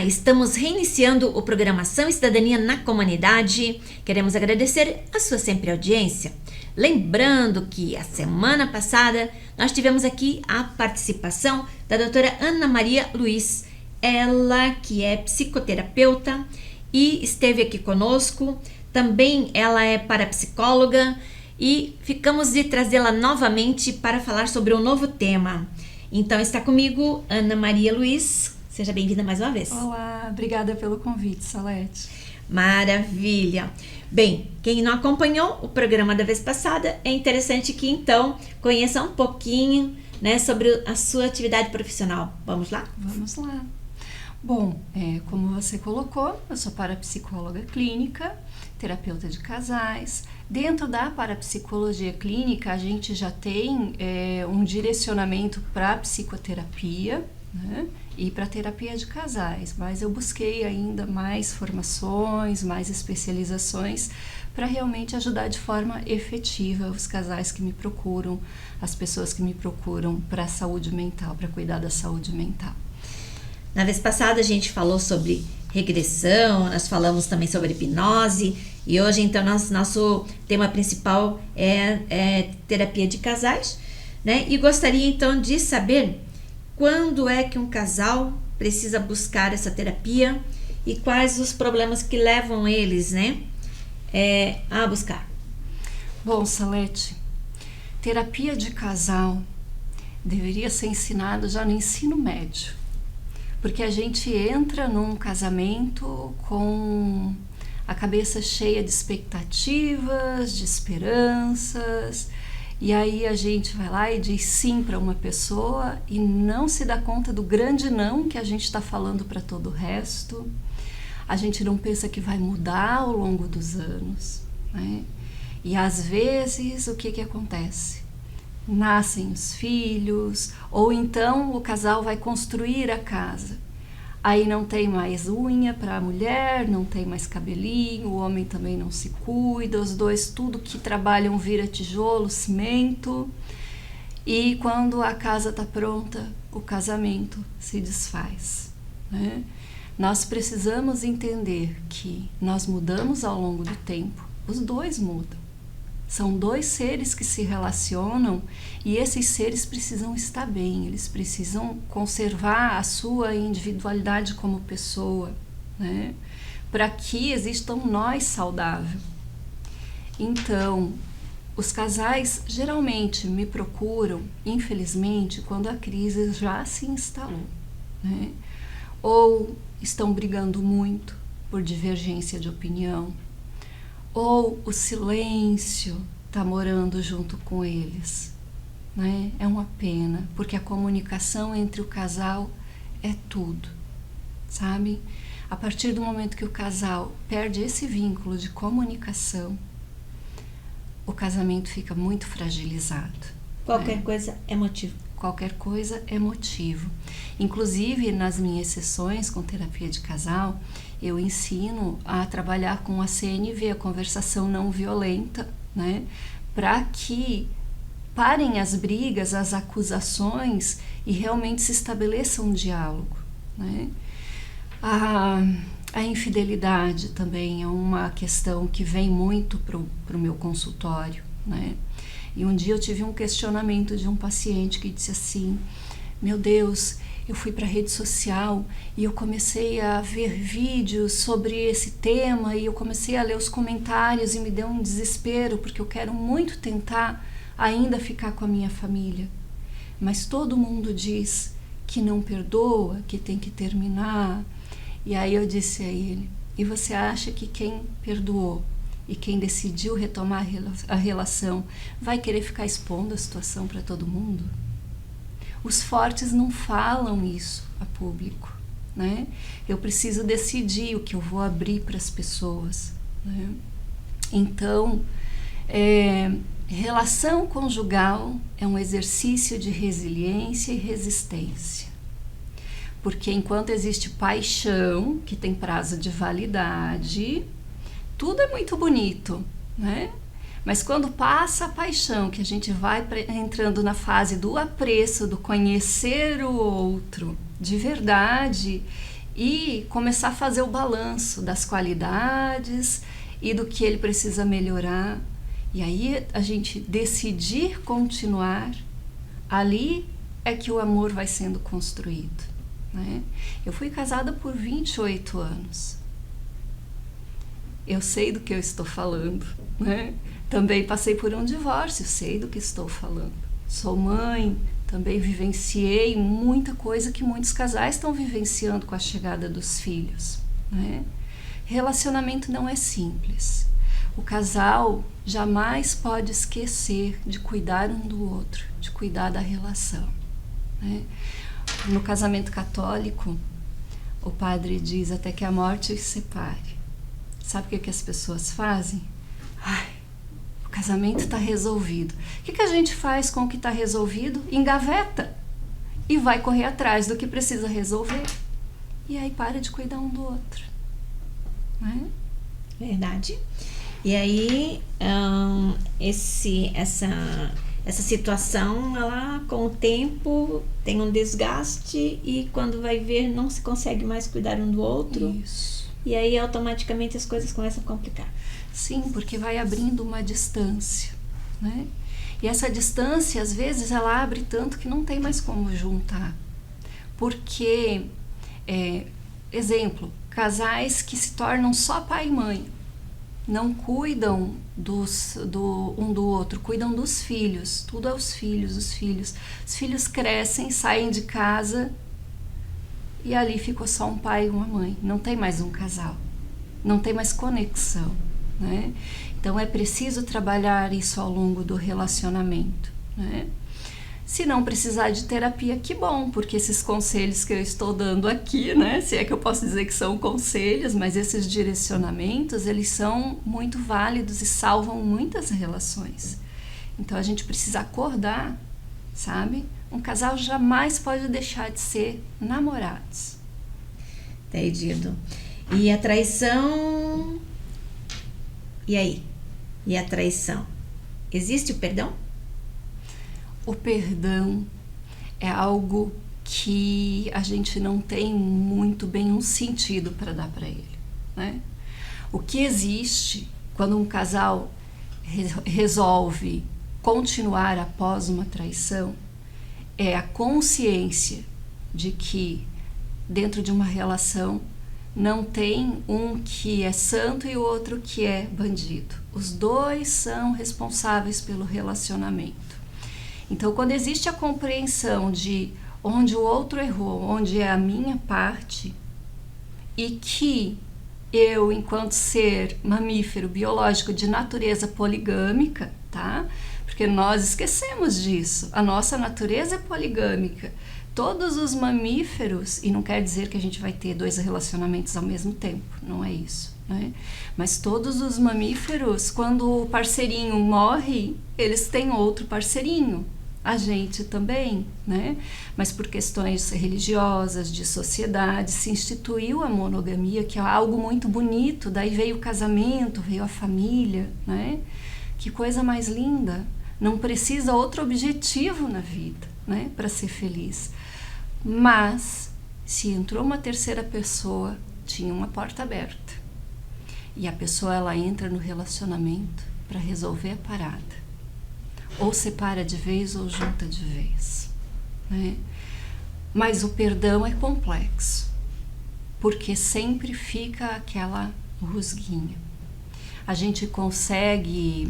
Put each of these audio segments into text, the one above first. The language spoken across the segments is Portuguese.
estamos reiniciando o programa Ação e Cidadania na Comunidade. Queremos agradecer a sua sempre audiência. Lembrando que a semana passada nós tivemos aqui a participação da doutora Ana Maria Luiz, ela que é psicoterapeuta e esteve aqui conosco. Também ela é parapsicóloga e ficamos de trazê-la novamente para falar sobre um novo tema. Então está comigo Ana Maria Luiz. Seja bem-vinda mais uma vez. Olá, obrigada pelo convite, Salete. Maravilha. Bem, quem não acompanhou o programa da vez passada, é interessante que então conheça um pouquinho, né, sobre a sua atividade profissional. Vamos lá? Vamos lá. Bom, como você colocou, eu sou parapsicóloga clínica, terapeuta de casais. Dentro da parapsicologia clínica, a gente já tem um direcionamento para psicoterapia, né, e para terapia de casais, mas eu busquei ainda mais formações, mais especializações para realmente ajudar de forma efetiva os casais que me procuram, as pessoas que me procuram para a saúde mental, para cuidar da saúde mental. Na vez passada a gente falou sobre regressão, nós falamos também sobre hipnose e hoje então nosso tema principal é terapia de casais, né? E gostaria então de saber quando é que um casal precisa buscar essa terapia e quais os problemas que levam eles, né, a buscar. Bom, Salete, terapia de casal deveria ser ensinada já no ensino médio, porque a gente entra num casamento com a cabeça cheia de expectativas, de esperanças, e aí a gente vai lá e diz sim para uma pessoa e não se dá conta do grande não que a gente está falando para todo o resto. A gente não pensa que vai mudar ao longo dos anos, né? E às vezes o que acontece? Nascem os filhos, ou então o casal vai construir a casa. Aí não tem mais unha para a mulher, não tem mais cabelinho, o homem também não se cuida, os dois tudo que trabalham vira tijolo, cimento. E quando a casa está pronta, o casamento se desfaz, né? Nós precisamos entender que nós mudamos ao longo do tempo, os dois mudam. São dois seres que se relacionam e esses seres precisam estar bem, eles precisam conservar a sua individualidade como pessoa, né? Para que exista um nós saudável. Então, os casais geralmente me procuram, infelizmente, quando a crise já se instalou, né? Ou estão brigando muito por divergência de opinião, ou o silêncio está morando junto com eles, né? É uma pena, porque a comunicação entre o casal é tudo, sabe? A partir do momento que o casal perde esse vínculo de comunicação, o casamento fica muito fragilizado. Qualquer coisa é motivo. Qualquer coisa é motivo. Inclusive, nas minhas sessões com terapia de casal, eu ensino a trabalhar com a CNV, a conversação não violenta, né? Para que parem as brigas, as acusações e realmente se estabeleça um diálogo, né? A infidelidade também é uma questão que vem muito pro meu consultório, né? E um dia eu tive um questionamento de um paciente que disse assim: meu Deus, eu fui para a rede social e eu comecei a ver vídeos sobre esse tema e eu comecei a ler os comentários e me deu um desespero porque eu quero muito tentar ainda ficar com a minha família. Mas todo mundo diz que não perdoa, que tem que terminar. E aí eu disse a ele: e você acha que quem perdoou e quem decidiu retomar a relação vai querer ficar expondo a situação para todo mundo? Os fortes não falam isso a público, né? Eu preciso decidir o que eu vou abrir para as pessoas, né? Então, relação conjugal é um exercício de resiliência e resistência. Porque enquanto existe paixão, que tem prazo de validade, tudo é muito bonito, né? Mas quando passa a paixão, que a gente vai entrando na fase do apreço, do conhecer o outro de verdade e começar a fazer o balanço das qualidades e do que ele precisa melhorar. E aí a gente decidir continuar, ali é que o amor vai sendo construído, né? Eu fui casada por 28 anos. Eu sei do que eu estou falando, né? Também passei por um divórcio, sei do que estou falando. Sou mãe, também vivenciei muita coisa que muitos casais estão vivenciando com a chegada dos filhos, né? Relacionamento não é simples. O casal jamais pode esquecer de cuidar um do outro, de cuidar da relação, né? No casamento católico, o padre diz até que a morte os separe. Sabe o que as pessoas fazem? O casamento está resolvido. O que a gente faz com o que está resolvido? Engaveta e vai correr atrás do que precisa resolver. E aí para de cuidar um do outro, né? Verdade. E aí, essa situação, ela com o tempo tem um desgaste e quando vai ver não se consegue mais cuidar um do outro. Isso. E aí automaticamente as coisas começam a complicar. Sim, porque vai abrindo uma distância, né? E essa distância, às vezes, ela abre tanto que não tem mais como juntar. Porque, exemplo, casais que se tornam só pai e mãe, não cuidam um do outro, cuidam dos filhos, tudo aos filhos, os filhos. Os filhos crescem, saem de casa e ali ficou só um pai e uma mãe. Não tem mais um casal, não tem mais conexão, né? Então é preciso trabalhar isso ao longo do relacionamento, né? Se não precisar de terapia, que bom, porque esses conselhos que eu estou dando aqui, né, se é que eu posso dizer que são conselhos, mas esses direcionamentos, eles são muito válidos e salvam muitas relações. Então a gente precisa acordar, sabe? Um casal jamais pode deixar de ser namorados. Entendido. E a traição... E aí? E a traição? Existe o perdão? O perdão é algo que a gente não tem muito bem um sentido para dar para ele, né? O que existe quando um casal resolve continuar após uma traição é a consciência de que dentro de uma relação não tem um que é santo e o outro que é bandido. Os dois são responsáveis pelo relacionamento. Então, quando existe a compreensão de onde o outro errou, onde é a minha parte, e que eu, enquanto ser mamífero biológico de natureza poligâmica, tá? Porque nós esquecemos disso, a nossa natureza é poligâmica. Todos os mamíferos, e não quer dizer que a gente vai ter 2 relacionamentos ao mesmo tempo, não é isso, né? Mas todos os mamíferos, quando o parceirinho morre, eles têm outro parceirinho. A gente também, né? Mas por questões religiosas, de sociedade, se instituiu a monogamia, que é algo muito bonito. Daí veio o casamento, veio a família, né? Que coisa mais linda. Não precisa outro objetivo na vida, né? Para ser feliz. Mas, se entrou uma terceira pessoa, tinha uma porta aberta. E a pessoa, ela entra no relacionamento para resolver a parada. Ou separa de vez ou junta de vez, né? Mas o perdão é complexo, porque sempre fica aquela rusguinha. A gente consegue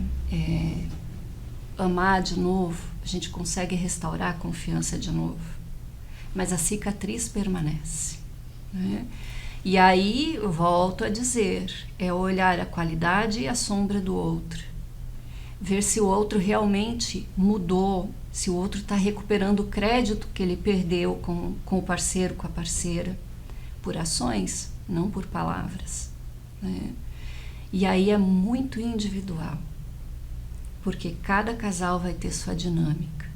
amar de novo, a gente consegue restaurar a confiança de novo, mas a cicatriz permanece, né? E aí, eu volto a dizer, é olhar a qualidade e a sombra do outro. Ver se o outro realmente mudou, se o outro está recuperando o crédito que ele perdeu com o parceiro, com a parceira, por ações, não por palavras, né? E aí é muito individual, porque cada casal vai ter sua dinâmica.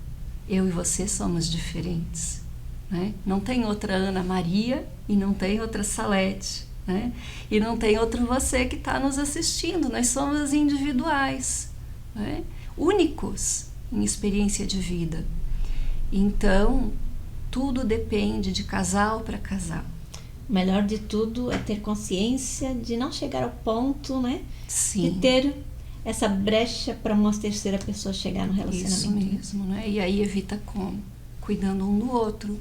Eu e você somos diferentes, né? Não tem outra Ana Maria e não tem outra Salete, né? E não tem outro você que está nos assistindo, nós somos individuais, né? Únicos em experiência de vida. Então, tudo depende de casal para casal. O melhor de tudo é ter consciência de não chegar ao ponto, né? Sim. De ter essa brecha para uma terceira pessoa chegar no relacionamento. Isso mesmo, né? E aí evita como? Cuidando um do outro,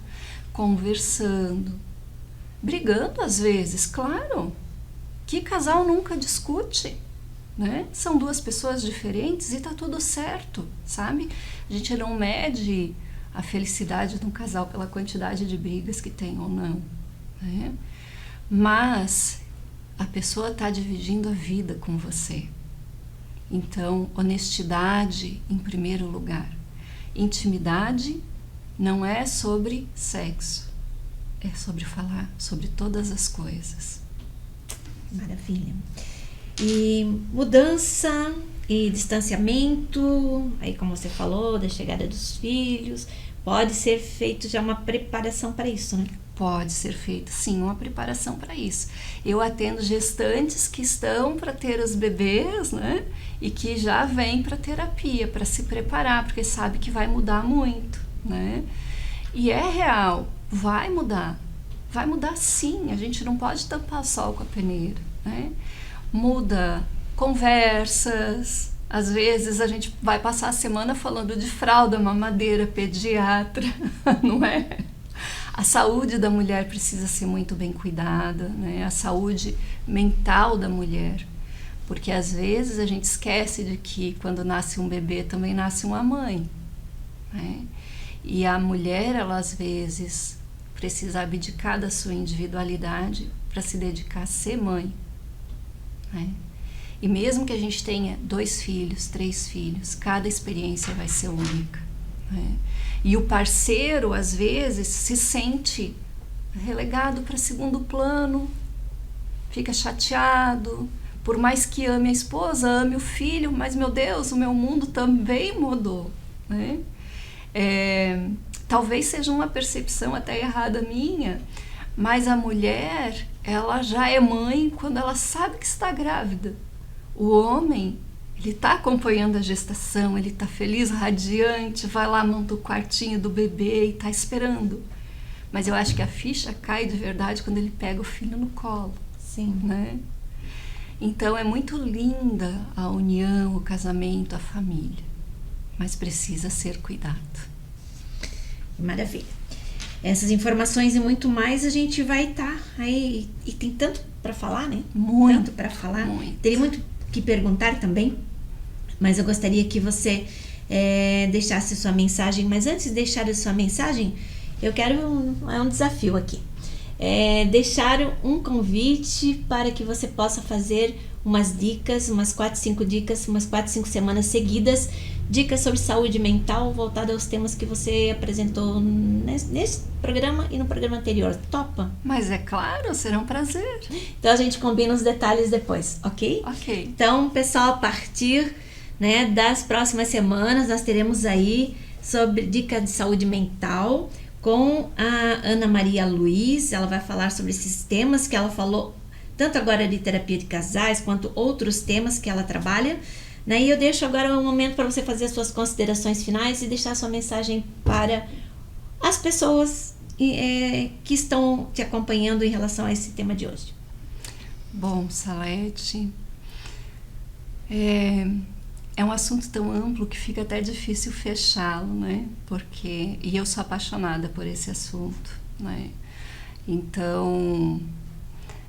conversando, brigando às vezes, claro. Que casal nunca discute, né? São duas pessoas diferentes e tá tudo certo, sabe? A gente não mede a felicidade de um casal pela quantidade de brigas que tem ou não, né? Mas a pessoa está dividindo a vida com você. Então, honestidade em primeiro lugar. Intimidade não é sobre sexo, é sobre falar sobre todas as coisas. Maravilha. E mudança e distanciamento, aí como você falou, da chegada dos filhos, pode ser feito já uma preparação para isso, né? Pode ser feita, sim, uma preparação para isso. Eu atendo gestantes que estão para ter os bebês, né? E que já vêm para terapia, para se preparar, porque sabe que vai mudar muito, né? E é real, vai mudar sim, a gente não pode tampar o sol com a peneira, né? Muda conversas, às vezes a gente vai passar a semana falando de fralda, mamadeira, pediatra, não é? A saúde da mulher precisa ser muito bem cuidada, né? A saúde mental da mulher, porque às vezes a gente esquece de que quando nasce um bebê também nasce uma mãe, né? E a mulher, ela às vezes precisa abdicar da sua individualidade para se dedicar a ser mãe, né? E mesmo que a gente tenha 2 filhos, 3 filhos, cada experiência vai ser única, né? E o parceiro, às vezes, se sente relegado para segundo plano, fica chateado, por mais que ame a esposa, ame o filho, mas, meu Deus, o meu mundo também mudou, né? Talvez seja uma percepção até errada minha, mas a mulher, ela já é mãe quando ela sabe que está grávida. O homem, ele está acompanhando a gestação, ele está feliz, radiante, vai lá, monta o quartinho do bebê e está esperando. Mas eu acho que a ficha cai de verdade quando ele pega o filho no colo. Sim. Né? Então é muito linda a união, o casamento, a família, mas precisa ser cuidado. Maravilha. Essas informações e muito mais a gente vai estar aí, e tem tanto para falar, né? Muito. Tanto para falar. Muito. Teria muito que perguntar também, mas eu gostaria que você deixasse sua mensagem. Mas antes de deixar a sua mensagem, eu quero um desafio aqui. Deixar um convite para que você possa fazer umas dicas, umas 4, 5 dicas, umas 4, 5 semanas seguidas, dicas sobre saúde mental voltada aos temas que você apresentou nesse programa e no programa anterior. Topa? Mas é claro, será um prazer. Então a gente combina os detalhes depois, ok? Ok. Então, pessoal, a partir, né, das próximas semanas nós teremos aí sobre dicas de saúde mental com a Ana Maria Luiz. Ela vai falar sobre esses temas que ela falou, tanto agora de terapia de casais, quanto outros temas que ela trabalha, né? E eu deixo agora um momento para você fazer as suas considerações finais e deixar sua mensagem para as pessoas que estão te acompanhando em relação a esse tema de hoje. Bom, Salete, é um assunto tão amplo que fica até difícil fechá-lo, né? E eu sou apaixonada por esse assunto, né? Então,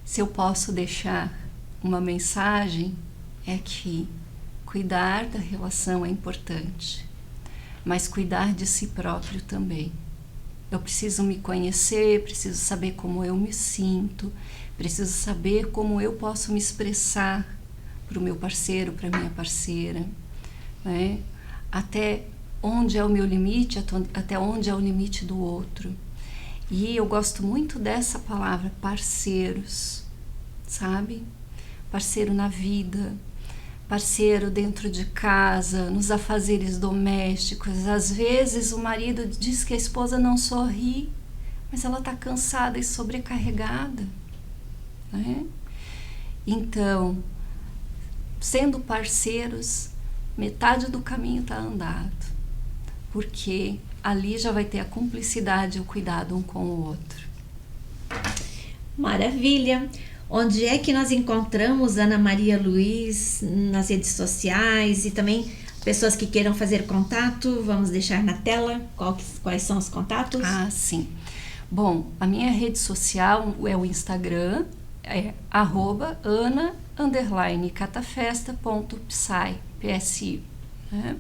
se eu posso deixar uma mensagem, é que cuidar da relação é importante, mas cuidar de si próprio também. Eu preciso me conhecer, preciso saber como eu me sinto, preciso saber como eu posso me expressar para o meu parceiro, para a minha parceira, né? Até onde é o meu limite, até onde é o limite do outro. E eu gosto muito dessa palavra, parceiros, sabe? Parceiro na vida, parceiro dentro de casa, nos afazeres domésticos. Às vezes o marido diz que a esposa não sorri, mas ela está cansada e sobrecarregada, né? Então, sendo parceiros, metade do caminho está andado, porque ali já vai ter a cumplicidade e o cuidado um com o outro. Maravilha! Onde é que nós encontramos Ana Maria Luiz nas redes sociais e também pessoas que queiram fazer contato? Vamos deixar na tela quais são os contatos? Ah, sim. Bom, a minha rede social é o Instagram, é @ana_catafesta.psy, né?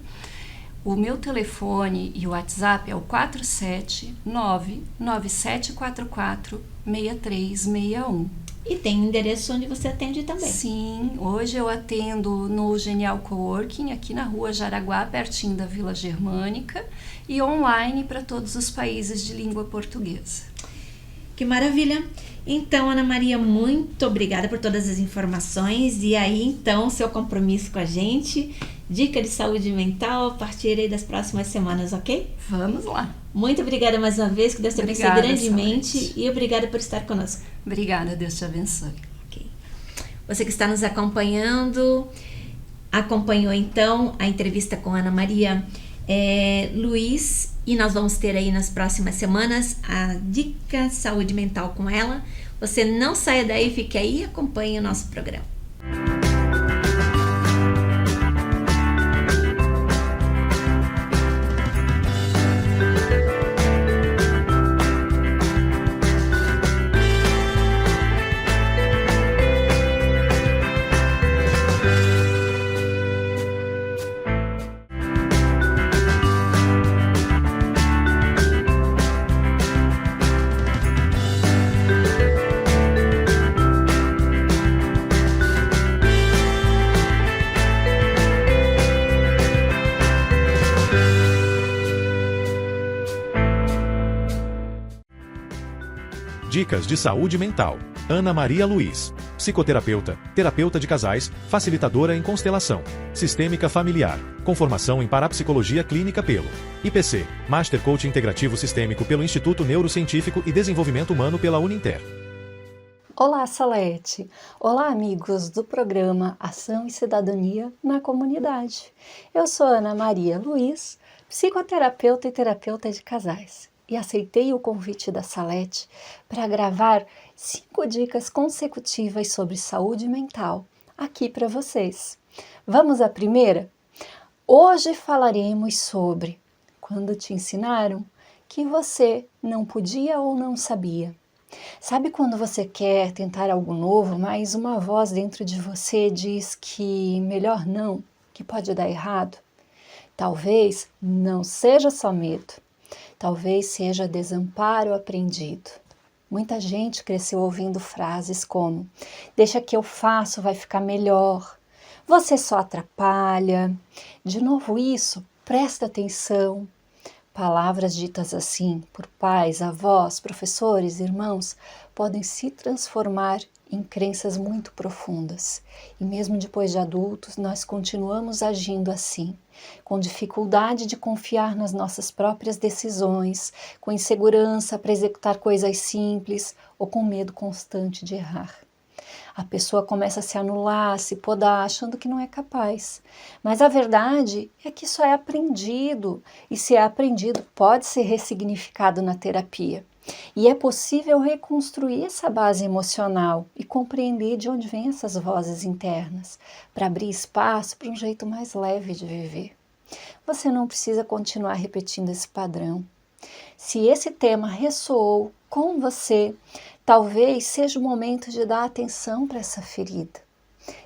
O meu telefone e o WhatsApp é o 479-9744-6361. E tem endereço onde você atende também. Sim, hoje eu atendo no Genial Coworking, aqui na rua Jaraguá, pertinho da Vila Germânica, e online para todos os países de língua portuguesa. Que maravilha! Então, Ana Maria, muito obrigada por todas as informações. E aí, então, seu compromisso com a gente, dica de saúde mental a partir aí das próximas semanas, ok? Vamos lá! Muito obrigada mais uma vez, que Deus te abençoe grandemente, Salete. E obrigada por estar conosco. Obrigada, Deus te abençoe. Okay. Você que está nos acompanhando, acompanhou então a entrevista com Ana Maria Luiz, e nós vamos ter aí nas próximas semanas a dica de saúde mental com ela. Você não saia daí, fique aí e acompanhe o nosso programa. Dicas de saúde mental. Ana Maria Luiz. Psicoterapeuta, terapeuta de casais, facilitadora em constelação, sistêmica familiar, com formação em parapsicologia clínica pelo IPC, Master Coach Integrativo Sistêmico pelo Instituto Neurocientífico e Desenvolvimento Humano pela Uninter. Olá, Salete! Olá, amigos do programa Ação e Cidadania na Comunidade. Eu sou Ana Maria Luiz, psicoterapeuta e terapeuta de casais. E aceitei o convite da Salete para gravar 5 dicas consecutivas sobre saúde mental aqui para vocês. Vamos à primeira? Hoje falaremos sobre quando te ensinaram que você não podia ou não sabia. Sabe quando você quer tentar algo novo, mas uma voz dentro de você diz que melhor não, que pode dar errado? Talvez não seja só medo. Talvez seja desamparo aprendido. Muita gente cresceu ouvindo frases como: deixa que eu faço, vai ficar melhor. Você só atrapalha. De novo isso, presta atenção. Palavras ditas assim por pais, avós, professores, irmãos podem se transformar em crenças muito profundas. E mesmo depois de adultos, nós continuamos agindo assim, com dificuldade de confiar nas nossas próprias decisões, com insegurança para executar coisas simples ou com medo constante de errar. A pessoa começa a se anular, a se podar, achando que não é capaz. Mas a verdade é que isso é aprendido, e se é aprendido pode ser ressignificado na terapia. E é possível reconstruir essa base emocional e compreender de onde vêm essas vozes internas, para abrir espaço para um jeito mais leve de viver. Você não precisa continuar repetindo esse padrão. Se esse tema ressoou com você, talvez seja o momento de dar atenção para essa ferida,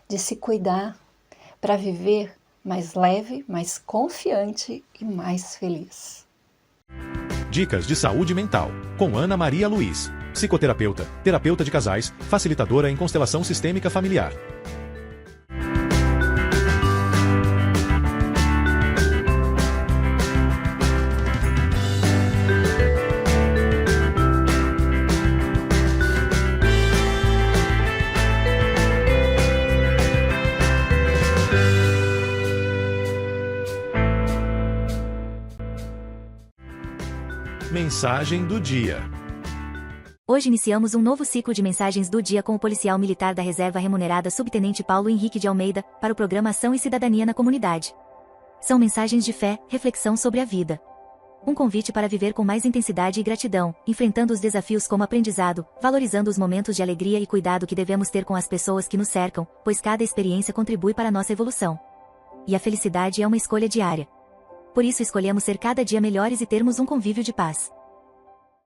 de se cuidar, para viver mais leve, mais confiante e mais feliz. Dicas de saúde mental, com Ana Maria Luiz. Psicoterapeuta, terapeuta de casais, facilitadora em constelação sistêmica familiar. Mensagem do dia. Hoje iniciamos um novo ciclo de mensagens do dia com o policial militar da Reserva Remunerada Subtenente Paulo Henrique de Almeida, para o programa Ação e Cidadania na Comunidade. São mensagens de fé, reflexão sobre a vida. Um convite para viver com mais intensidade e gratidão, enfrentando os desafios como aprendizado, valorizando os momentos de alegria e cuidado que devemos ter com as pessoas que nos cercam, pois cada experiência contribui para a nossa evolução. E a felicidade é uma escolha diária. Por isso escolhemos ser cada dia melhores e termos um convívio de paz.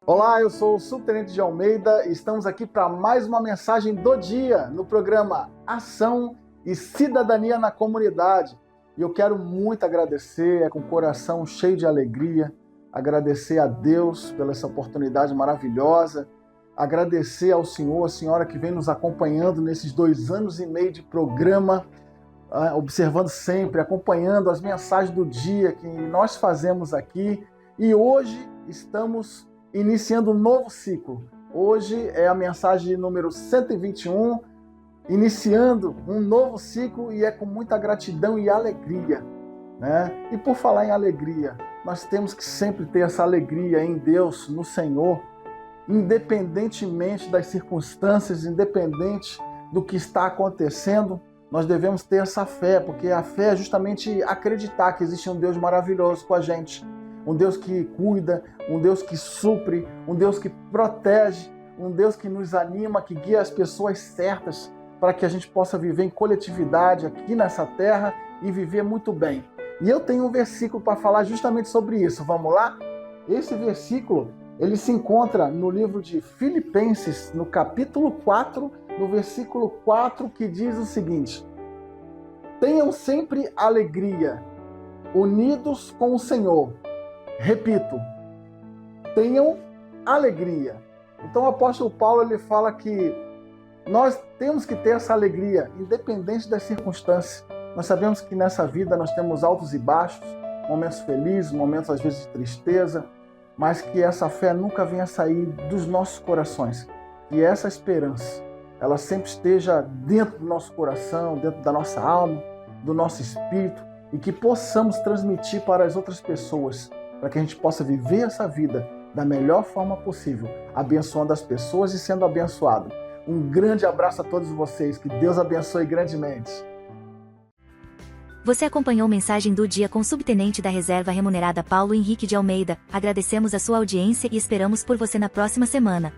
Olá, eu sou o Subtenente de Almeida e estamos aqui para mais uma mensagem do dia no programa Ação e Cidadania na Comunidade. E eu quero muito agradecer, com o coração cheio de alegria, agradecer a Deus pela essa oportunidade maravilhosa, agradecer ao senhor, a senhora que vem nos acompanhando nesses 2 anos e meio de programa, observando sempre, acompanhando as mensagens do dia que nós fazemos aqui. E hoje estamos iniciando um novo ciclo. Hoje é a mensagem número 121, iniciando um novo ciclo, e é com muita gratidão e alegria, né? E por falar em alegria, nós temos que sempre ter essa alegria em Deus, no Senhor, independentemente das circunstâncias, independente do que está acontecendo, nós devemos ter essa fé, porque a fé é justamente acreditar que existe um Deus maravilhoso com a gente, um Deus que cuida, um Deus que supre, um Deus que protege, um Deus que nos anima, que guia as pessoas certas para que a gente possa viver em coletividade aqui nessa terra e viver muito bem. E eu tenho um versículo para falar justamente sobre isso. Vamos lá? Esse versículo, ele se encontra no livro de Filipenses, no capítulo 4, no versículo 4, que diz o seguinte: tenham sempre alegria, unidos com o Senhor. Repito, tenham alegria. Então o apóstolo Paulo, ele fala que nós temos que ter essa alegria, independente das circunstâncias. Nós sabemos que nessa vida nós temos altos e baixos, momentos felizes, momentos às vezes de tristeza, mas que essa fé nunca venha sair dos nossos corações. E essa esperança, ela sempre esteja dentro do nosso coração, dentro da nossa alma, do nosso espírito, e que possamos transmitir para as outras pessoas, para que a gente possa viver essa vida da melhor forma possível, abençoando as pessoas e sendo abençoado. Um grande abraço a todos vocês, que Deus abençoe grandemente. Você acompanhou Mensagem do Dia com o Subtenente da Reserva Remunerada Paulo Henrique de Almeida. Agradecemos a sua audiência e esperamos por você na próxima semana.